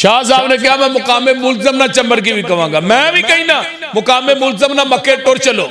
शाह साहब ने कहा मैं मुकामे मुल्ज़म ना चंबर की भी कहूंगा, मैं भी कही ना मुकामे मुल्ज़म ना मक्के टुर चलो,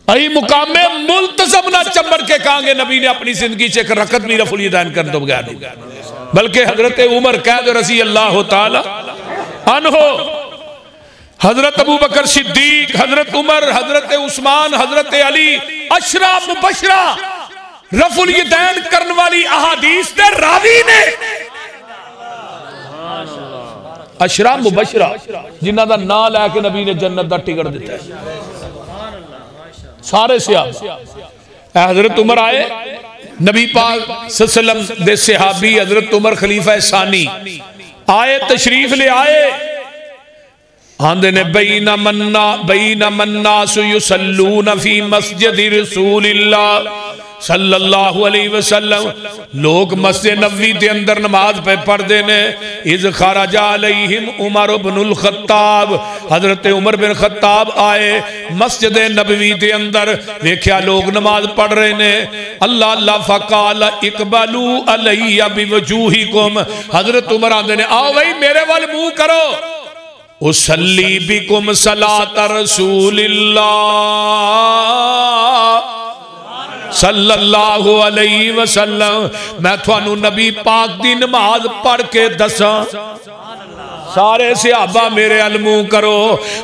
अही मुकामे मुल्तज़म ना चंबर के कहांगे। नबी ने अपनी जिंदगी से एक रकत भी रफुल यदैन कर दो बगैर नहीं, बल्कि हजरत उमर कैद रज़ी अल्लाह ताला अन्हो, हजरत अबू बकर सिद्दीक, हजरत उमर, हजरत उस्मान, हजरत अली, अशरा मुबशरा रफुल यदैन करने वाली अहादीस के रावी ने, अशरा मुबशरा जिन्हां दा नाम लैके नबी ने जन्नत दा टिकट दिता है, सारे सहाबा। हजरत उमर आए, नबी पाक सल्लल्लाहु दे सहाबी हजरत उमर खलीफा सानी आए, तशरीफ ले आए, आंदे ने बैना मन्ना युसल्लूना फी मस्जिद रसूलिल्लाह सल्लल्लाहु अलैहि वसल्लम, लोग मस्जिद नबवी के अंदर नमाज पे पढ़ते ने। Is खराजा अलैहिम Umar Ibnul Khattab, Hazrat Umar bin Khattab आए मस्जिद नबवी के अंदर, देखा लोग नमाज पढ़ रहे ने। अल्लाह अल्लाह फकाल इकबलू अलैया बिवजूहिकुम, हजरत उमर आंदे ने आओ भाई मेरे वाल मुंह करो, उसल्ली बिकुम सलात रसूलिल्लाह सल्लल्लाहु अलैहि वसल्लम, मैं थानू नबी पाक दी नमाज पढ़ के दसा। सारे सहाबा मेरे अल मुंह करो,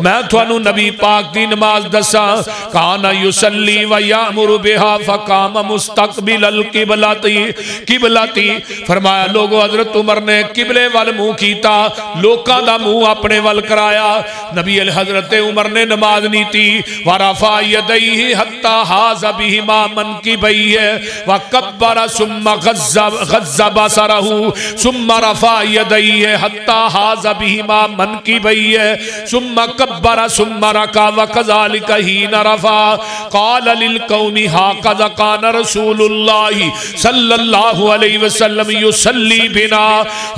मैं थानू नबी पाक दी नमाज दसा। काना युसल्ली व यामुरु बिहा फकाम मुस्तकबिल अल किबलती, फरमाया लोगो हजरत उमर ने किबले वाल मुंह कीता, लोकां दा मुंह अपने वल कराया। नबी हजरत उमर ने नमाज नहीं ती, वरफा यदैहि हत्ता हाज़ा बिहिमा मनकिबैहि व कब्बरा सुम्मा गज़्ज़ा बसरहु सुम्मा रफा यदैहि हत्ता हाज़ा बिहिमा मनकिबैहि सुम्मा कब्बरा सुम्मा रका व कज़ालिका हीना रफा क़ाल लिल कौमी हाकज़ा कान रसूलुल्लाह सल्लल्लाहु अलैहि वसल्लम युसल्ली बिना।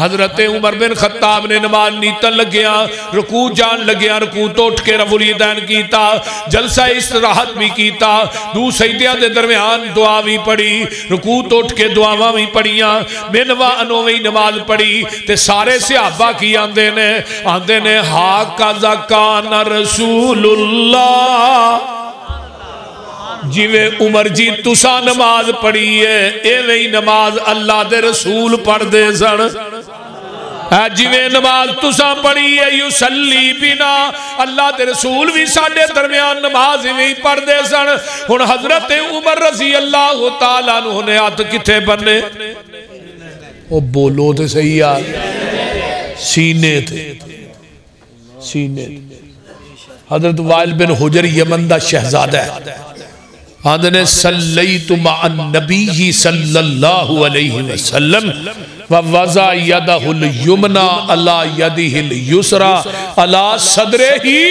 हजरत उमर बिन खत्ताब ने नमाज नीतन लग्या, रुकू जान लग्या, रुकू तो उठ के रफुल यदैन कीता, जलसा इस्तराहत भी कीता, दू सजदियां दे दरमियान दुआ भी पढ़ी, रुकू तो उठ के दुआवां भी पढ़ियां, बिनवा अनोवी नमाज पढ़ी। ते सारे सहाबा की आंदे ने हाकज़ा कान रसूलुल्लाह, जिवें उमर जी तुसा नमाज पढ़ी है एवें ही नमाज अल्लाह दे रसूल पढ़दे सन। जिवें नमाज तुसा पढ़ी है युसल्ली बिना, अल्लाह दे रसूल भी साडे दरमियान नमाज इवें ही पढ़दे सन। हुण हजरत उमर रज़ी अल्लाह तआला अन्हु ने हथ किथे बन्ने, ओ बोलो तो सही यार, सीने थे, सीने। हजरत वाइल बिन हुजर यमन दा शहजादा है, आंदे ने सल्लैतु मअन नबी सल्लल्लाहु अलैहि वसल्लम व वज़ा यदहुल युमना अला यदिहिल युसरा अला सदरिही,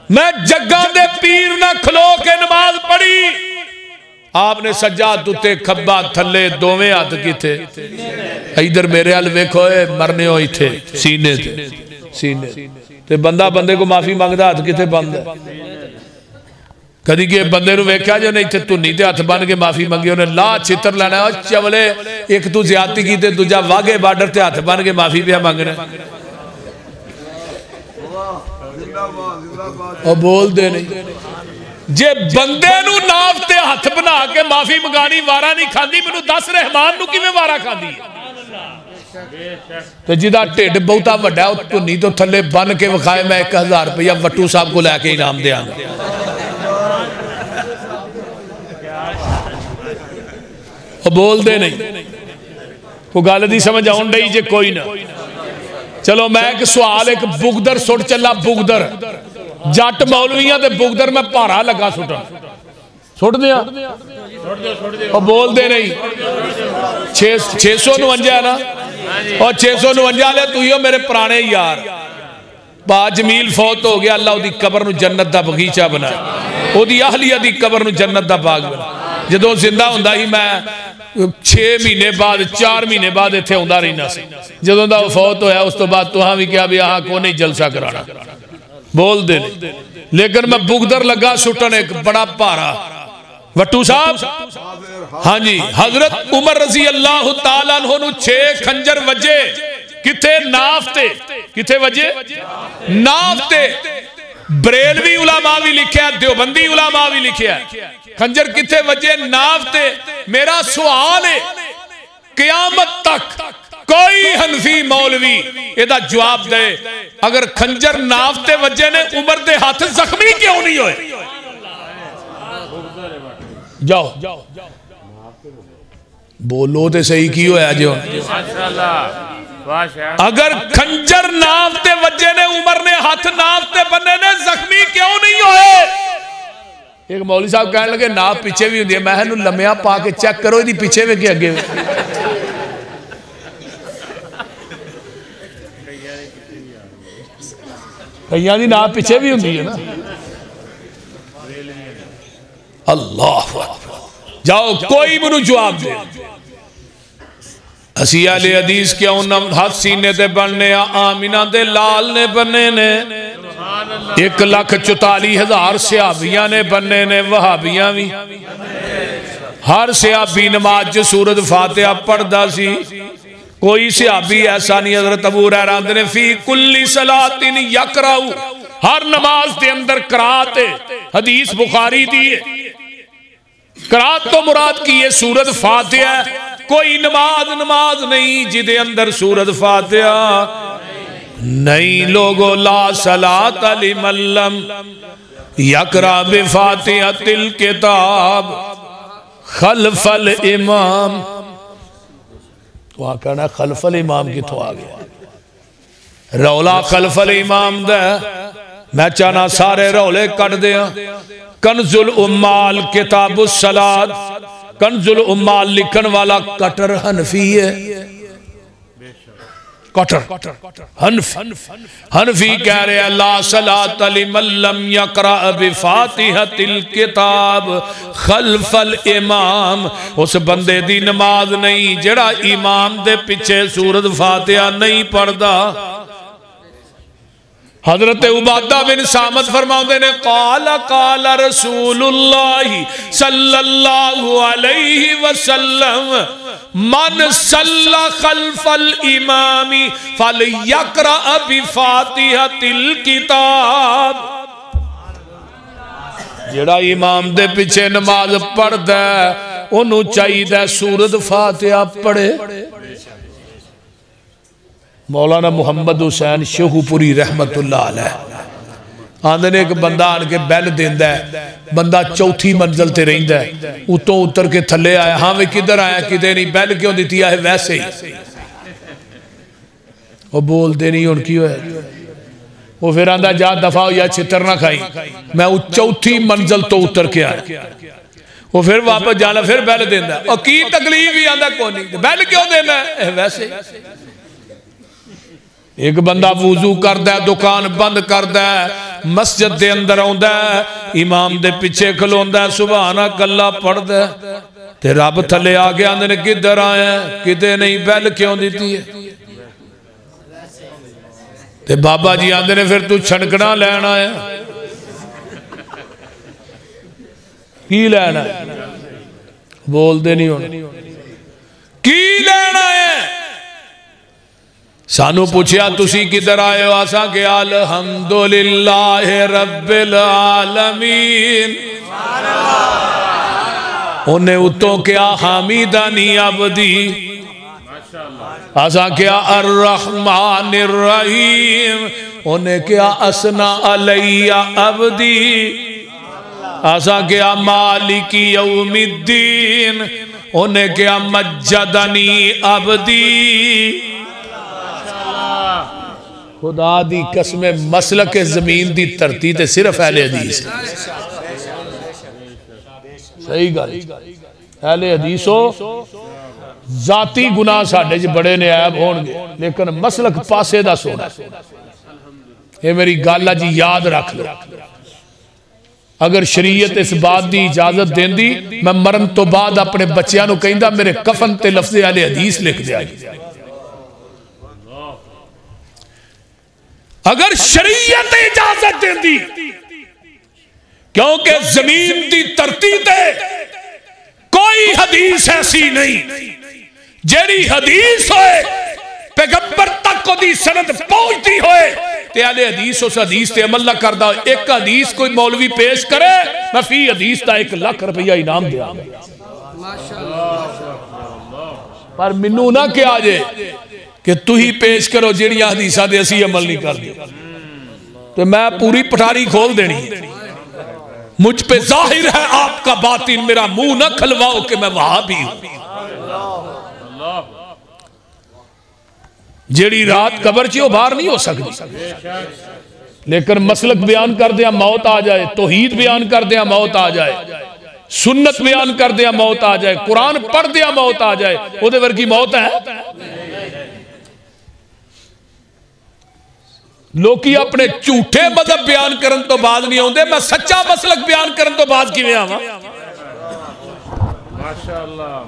मैं जग्गा दे पीर ना खलो के नमाज पढ़ी, आपने सज्जाद उत्ते खब्बा थले दोवें हाथ किथे, इधर मेरे अल वेखो मरने हो इथे सीने ते, सीने ते बंदा बंदे को माफी मंगदा हाथ किथे बंद है। कदी के बंदे नूं वेख्या जो नहीं इत्थे धुनी ते हथ बन के माफी मंगी, उन्हें ला चित्र लैना चवले, एक तू ज्यादती की ते दूजा वाघे बार्डर ते हथ बन के माफी पिया मंगना, और बोलते नहीं। जे बंदे नूं नाफ ते हथ बना के माफी मंगानी वारा नहीं खांदी, मैनूं दस रहमान नूं किवें वारा खांदी है? तो जिदा ढिड बहुता वड्डा धुनी तो थले बन के विखाए, मैं 1000 रुपया वट्टू साहब को लैके इनाम देंगा। बोलते नहीं, को गल दी समझ आउण डई जे कोई ना। चलो मैं एक सवाल एक बुगदर सुट चला, बुगदर जट मौलवियां ते बुगदर मैं भारा लगा सुटन, सुट दिया बोलते नहीं। 659 ना, और 659 वाले तू ही हो मेरे पुराने यार। पा जमील फौत हो गया, अल्लाह उहदी कबर नूं जन्नत दा बगीचा बनाया, उहदी अहलिया दी कबर नूं जन्नत दा बाग बनाया। जदों जिंदा हुंदा ही मैं 6 महीने बाद 4 महीने बाद इत्थे आउंदा रहिंदा सी, जदों दा फौत होया उस तो बाद तुहां भी कहा भी आह को नहीं जलसा कराना, बोल दे। लेकिन मैं बुगदर लगा सुटन एक बड़ा भारा, वट्टू साहब हाँ जी, हजरत उमर रजी अल्लाह तआला अन्हु नु 6 खंजर वजे किथे नाफते, किथे वजे नाफते। बरेलवी उलामा भी लिखा, देवबंदी उलामा भी लिखा, खंजर किथे वजे नाफते। मेरा सवाल है क़यामत तक कोई हनफी मौलवी एदा जवाब दे, अगर खंजर नाफते वजे ने उमर दे हाथ जख्मी क्यों नहीं होए? जाओ बोलो तो सही की होया जो। अगर खंजर नाफते वजे ने उमर ने हाथ नाफते बने ने जख्मी क्यों नहीं होए? एक मौलवी साहब कहने लगे नाफ पीछे भी होंदी है। मैं इहनू लम्या पा के चेक करो, इहदी पीछे वे के अगे वे। कईयां दी नाफ पीछे भी होंदी है ना। अल्लाह जाओ कोई मैनू जवाब दे। असी आले हदीस क्यों न हाथ सीने ते बनने आमिना दे लाल ने बने ने, 1,44,000 सहाबियां ने बने ने, वहाबियां भी। हर सहाबी नमाज च सूरत फातिहा पढ़दा सी। कोई सहाबी ऐसा नहीं, हज़रत अबू हुरैरा ने फी कुल्ली सलातिन यकराउ, हर नमाज के अंदर करात है। हदीस बुखारी दी है। करात तो मुराद की है सूरत फातिहा। कोई नमाज नहीं जिदे अंदर सूरत फातिहा नहीं। लोगो ला सलात लिमल्लम यकरा बिफातिहतिल किताब खल्फल इमाम। वहां कहना खल्फल इमाम कितों आ गया? रौला खल्फल इमाम दा। मैं चाहना सारे रौले कट दिया। कंजुल उम्माल किताबुस सलात, कंजुल उम्माल लिखन वाला कटर हनफी है। कटर हनफी कह रहे ला सलात लिमन लम यक़रा बिफातिहतिल किताब खल्फल इमाम। उस बंदे दी नमाज नहीं जेड़ा इमाम दे पिछे सूरत फातिहा नहीं पढ़दा। हजरत उबादा बिन सामत फरमाते ने काला काला रसूलुल्लाह सल्लल्लाहु अलैहि वसल्लम मन सल्ला खल्फल इमामी फलयक़रा बिफातिहतिल किताब। जेड़ा इमाम दे पीछे नमाज पढ़दा ओनू चाहिए सूरत फातिहा पढ़े। मौलाना मुहम्मद हुसैन शेखुपुरी रहमतुल्लाह अलैह आंदे ने एक बंदा आन के बैल देंदा है। बंदा चौथी मंजिल ते रहिंदा है, उतों उतर के थले आया। हाँ वे किधर आया? किते नहीं। बैल क्यों दी है? वैसे ही वो बोलते नहीं। हुण की होया? वो फिर आंदा जा दफा हो या छितर ना खाई, मैं चौथी मंजिल तो उतर के आया। वो फिर वापस जाना, फिर बैल देंदा। और की तकलीफ ही आंदा कोई नहीं, बैल क्यों देना है? वैसे एक बंदा वुजू करदा है, दुकान बंद करदा है, मस्जिद दे अंदर आउंदा है, इमाम दे पीछे खलोंदा है, सुभान अल्लाह पढ़दा है, ते रब थले आ गया। आंदे ने किधर आया? किते नहीं। बैल क्यों दी है? ते बाबा जी आंदे ने फिर तू छणकना लैन आया? की लैना? बोलते नहीं हुण की लैना है? सानू पूछया तुसी किधर आए हो? आसा के अल्हम्दुलिल्लाह रब्बिल आलमीन। उन्हें उतो क्या हामिदानी अबदी, आसा क्या अर्रहमानिर रहीम। उन्हें क्या असना अलैया अबदी, आसा क्या मालिकी यौमिद्दीन। उन्हें क्या मज्जदनी अबदी। खुदा दी कसम मसलक जमीन दी धरती ते सिर्फ अहले हदीस। सही गल। अहले हदीस हो जाती गुनाह साडे च बड़े ने ऐब होणगे, लेकिन मसलक पासे दा सोना। ये मेरी गल अज याद रख लो। अगर शरीयत इस बात की इजाजत देंदी, मैं मरन तो बाद अपने बच्चों को कहंदा मेरे कफन ते लफ्ज़ अहले हदीस लिख दिया। अगर शरीयत इजाजत देती, क्योंकि जमीन की धरती ते कोई हदीस ऐसी नहीं जेड़ी हदीस होए पैगंबर तक ओदी सनद पहुंचती होए ते अहले हदीस उस हदीस ते अमल ना करदा। एक हदीस कोई मौलवी पेश करे मैं फी हदीस का 1 लाख रुपया इनाम दिया। पर मैनू ना क्या जे कि तू ही पेश करो जेड़ियां हदीसां दे असीं अमल नहीं करदे तो मैं पूरी पठारी खोल देनी। मुझ पे जाहिर है आपका बातिन, मेरा मुंह ना खलवाओ कि मैं वहाबी हूं। जेड़ी रात कबर च बाहर नहीं हो सकती, लेकिन मसलक बयान कर दिया मौत आ जाए, तौहीद बयान कर दिया मौत आ जाए, सुन्नत बयान कर दिया मौत आ जाए, कुरान पढ़ दिया मौत आ जाए, ओदे वर्गी मौत है। लोकी अपने झूठे मजहब बयान करन तो बाद नहीं आउंदे, मैं सच्चा मसलक बयान करन तो बाद किवें आवां? माशाअल्लाह।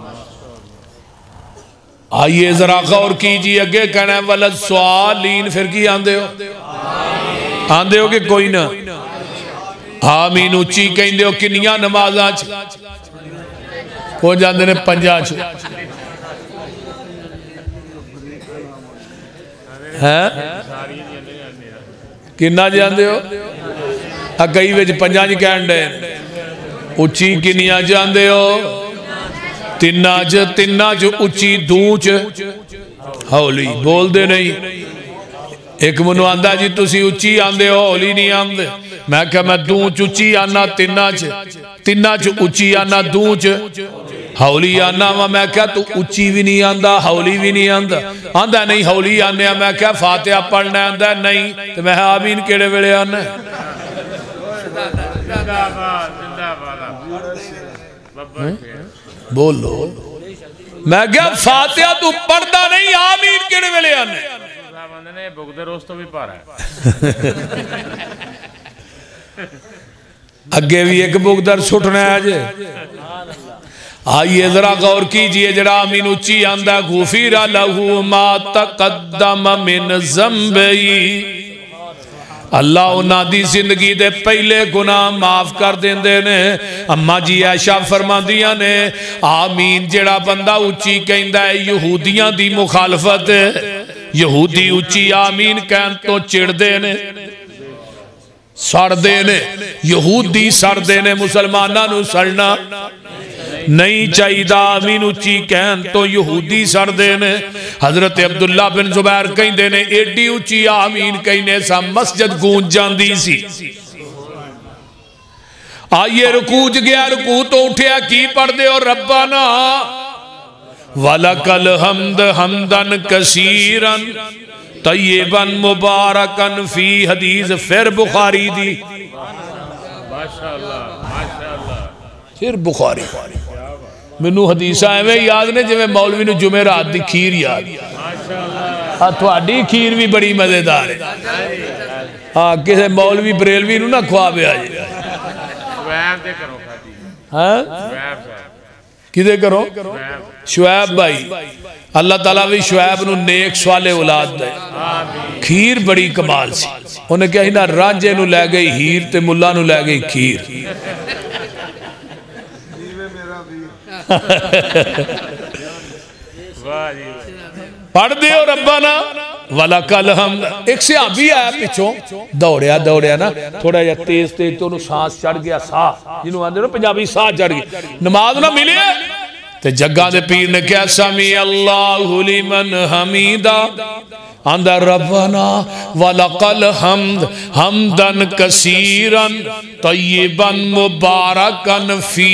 आइए जरा गौर कीजिए, अगे कहना वलद स्वालीन, फिर की आंदे हो कि कोई ना? आमीन उच्ची कहंदे हो किन्नियां नमाज़ां च? हो जांदे ने 5 च हैं, किन्ना जांदे हो? कई विच 5 च कहण डे, उच्ची किन्नियां जांदे हो? 3 च उच्ची, 2 च हौली। बोलते नहीं। एक मैनू आंदा जी तुसी उच्ची आंदे हो हौली नहीं आंदे। मैं क्या मैं 2 च उच्ची आना, 3 च उच्ची आना, 2 च हौली आना वा। मैं क्या तू उच्ची भी नहीं आंदा हौली भी नहीं आंदा? आंदा नहीं हौली आने। मैं क्या फातिहा पढ़ना आंदा? नहीं। तो मैं आमीन केड़े वेले आना? बोलो। मैं क्या फातिहा तू पढ़दा नहीं, आमीन केड़े वेले आने? भुगदे रोज तो भी पारा है। अगे भी एक बुगदर सुटना है अजे। आइए जरा गौर कीजिए, जरा आमीन उच्ची आंदा गुफिरा लहू मा तकद्दम मिन ज़म्बी। अल्लाह उन्हां दी जिंदगी दे पहले गुनाह माफ कर देंदे ने। अम्मा जी ऐशा फरमांदियां ने आमीन जेड़ा बंदा उच्ची कहंदा है यहूदियां दी मुखालफत, यहूदी उच्ची आमीन कहन तो चिड़दे ने, सड़दे ने। यहूदी सड़दे ने, मुसलमानां नूं सड़ना नहीं चाहिए। आमीन उच्ची कहन तो यहूदी सड़दे ने। हजरत अब्दुल्ला बिन जुबैर कहंदे ने एडी उच्ची आमीन कहने सा मस्जिद गूंज जांदी सी। आइए रुकू च गया, रुकू तो उठिया की पढ़दे हो? रब्बाना वलकल हम्द हमदन कसीरन तय्यबन मुबारकन फी। हदीस फिर बुखारी दी, माशाअल्लाह माशाअल्लाह, फिर बुखारी। मैनू हदीसा एवं याद ने जिवें मौलवी नूं जुमेरात दी खीर याद। थोड़ी खीर भी बड़ी मजेदार है। हाँ किसी मौलवी बरेलवी नूं ना खुआवे जे। किदे करो? शुएब भाई। अल्लाह ताला भी शुएब नूं नेक स्वाले औलाद दे। खीर बड़ी कमाल सी। उन्हें क्या ना रांझे नूं लै गई हीर ते मुल्ला नूं लै गई खीर। पढ़ दे रब्बाना वलकल हम्द। एक सहाबी आया पिछों दौड़िया दौड़िया ना थोड़ा जा तेज तेज तो सांस चढ़ गया, साह जिन्होंने आंदे ना पंजाबी साह चढ़ गई। नमाज ना मिले ते जग्गा दे पीर ने क्या समी अल्लाहु लिमन हमीदा। आंदा रब्बाना वलकल हम्द हमदन कसीरन तय्यबन मुबारकन फी।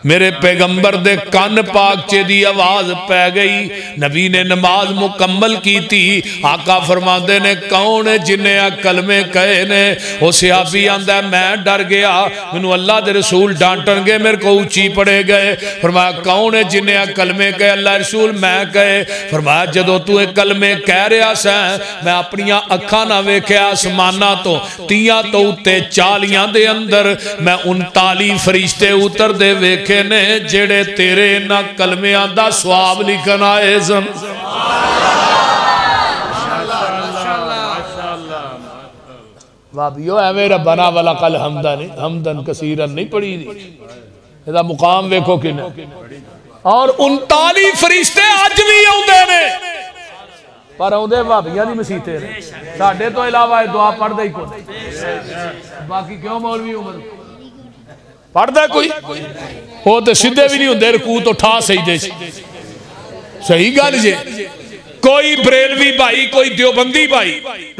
मेरे पैगंबर दे कान पाकचे दी आवाज पै गई। नबी ने नमाज मुकम्मल की थी। आका फरमाते ने कौन है जिन्हें आ कलमे कहे ने? वो सहाबी आंदा मैं डर गया, मैनू अल्लाह दे रसूल डांटणगे, मेरे को उच्ची पड़े गए। फरमाया कौन है जिन्हें आ कलमे कहे? अल्लाह रसूल मैं कहे। फरमाया जदों तू ये कलमे कह रहा सै मैं अपनियां अखां ना वेख्या आसमाना तो 30 तो उत्ते 40 दे अंदर मैं 39 फरिश्ते उतरदे वेखे ने जेड़े तेरे इन्हां कलमियां दा सवाब लिखन आए सन। वाबियो एवें रब्बाना वलकल हमदन हमदन कसीरन नहीं पढ़ी दी। ਇਹਦਾ मुकाम वेखो कि और 39 फरिश्ते अज भी आउंदे ने पर आउंदे भाबियां दी मसीते ने साडे तो इलावा दुआ पढ़दा ही कोई बाकी क्यों मौलवी उमर पढ़दा कोई वो तो सीधे भी नहीं हुंदे रकू तो ठा सजदे सही गल जे कोई बरेलवी भाई कोई देवबंदी भाई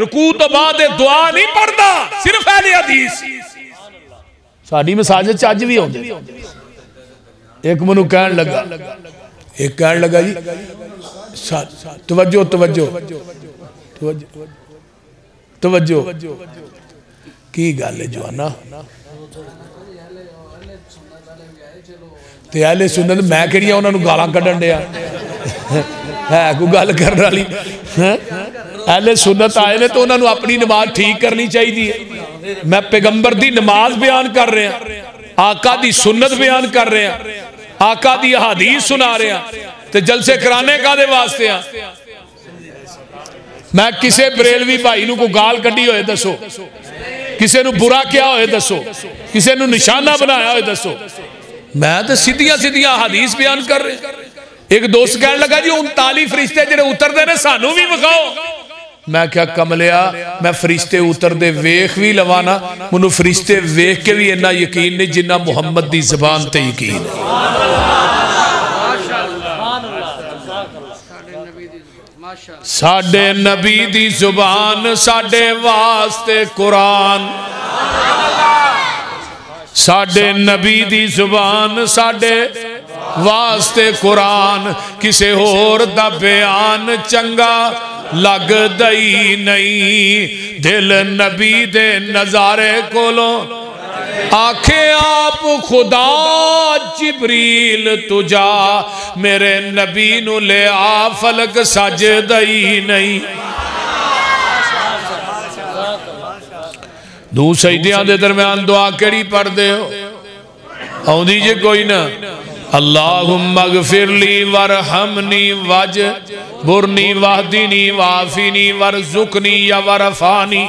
रकू तो बाद दुआ नहीं पढ़दा सिर्फ अहले हदीस साडी मसाजिद च अज भी आउंदे एक मनु कहन लगा जी तवज्जो तवज्जो तवज्जो की गल है जवाना ते अहले सुन्नत मैं किहड़ियां उन्हां नूं गालां कड्ढण दिया है कोई गल करन वाली अहले सुन्नत आए ने तो उन्हां नूं अपनी नमाज ठीक करनी चाहिए मैं पैगंबर दी नमाज बयान कर रहा आका दी सुन्नत बयान कर रहा आका दी हदीस सुना रहा ते जलसे कराने कादे वास्ते आ मैं किसे बरेलवी भाई नूं कोई गाल कड्डी होए दसो किसे नूं बुरा क्या होए दसो किसे नूं निशाना बनाया होए दसो मैं तो सीधियां सीधियां हदीस बयान कर रहा एक दोस्त कहने लगा जी 39 फरिश्ते जिहड़े उतरदे ने सानू भी विखाओ मैं क्या कमलिया मैं फरिश्ते उतरदे वेख भी लवा ना मैनू फरिश्ते वेख के भी इन्ना यकीन नहीं जिन्ना मुहम्मद दी ज़बान ते यकीन साडे नबी दी ज़ुबान साडे वास्ते कुरान साडे नबी दी ज़ुबान साडे वास्ते कुरान किसे होर दा बयान चंगा लगदा ही नहीं दिल नबी दे नजारे कोलों आखे आप खुदा जिब्रील तुझा मेरे नबी नू ले आ फलक सजदा ही नहीं दो सजदियां दे दरम्यान दुआ केड़ी पढ़दे हो आउंदी जे कोई ना अल्लाहुम्मा गफिरली वरहमनी वज बुरनी वाहदिनी वाफिनी वरजुकनी या वरफानी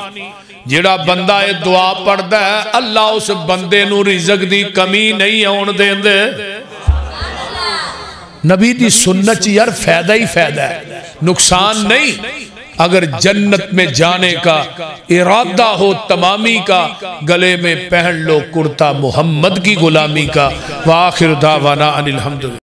जिहड़ा बंदा ये दुआ पढ़दा है अल्लाह उस बंदे नू रिज़क दी कमी नहीं आउण देंदे नबी दी सुन्नत च यार फायदा ही फायदा है नुकसान नहीं अगर जन्नत में जाने का इरादा हो तमामी का गले में पहन लो कुर्ता मोहम्मद की गुलामी का। व आखिर दावाना अनिल हम्दुलिल्लाह।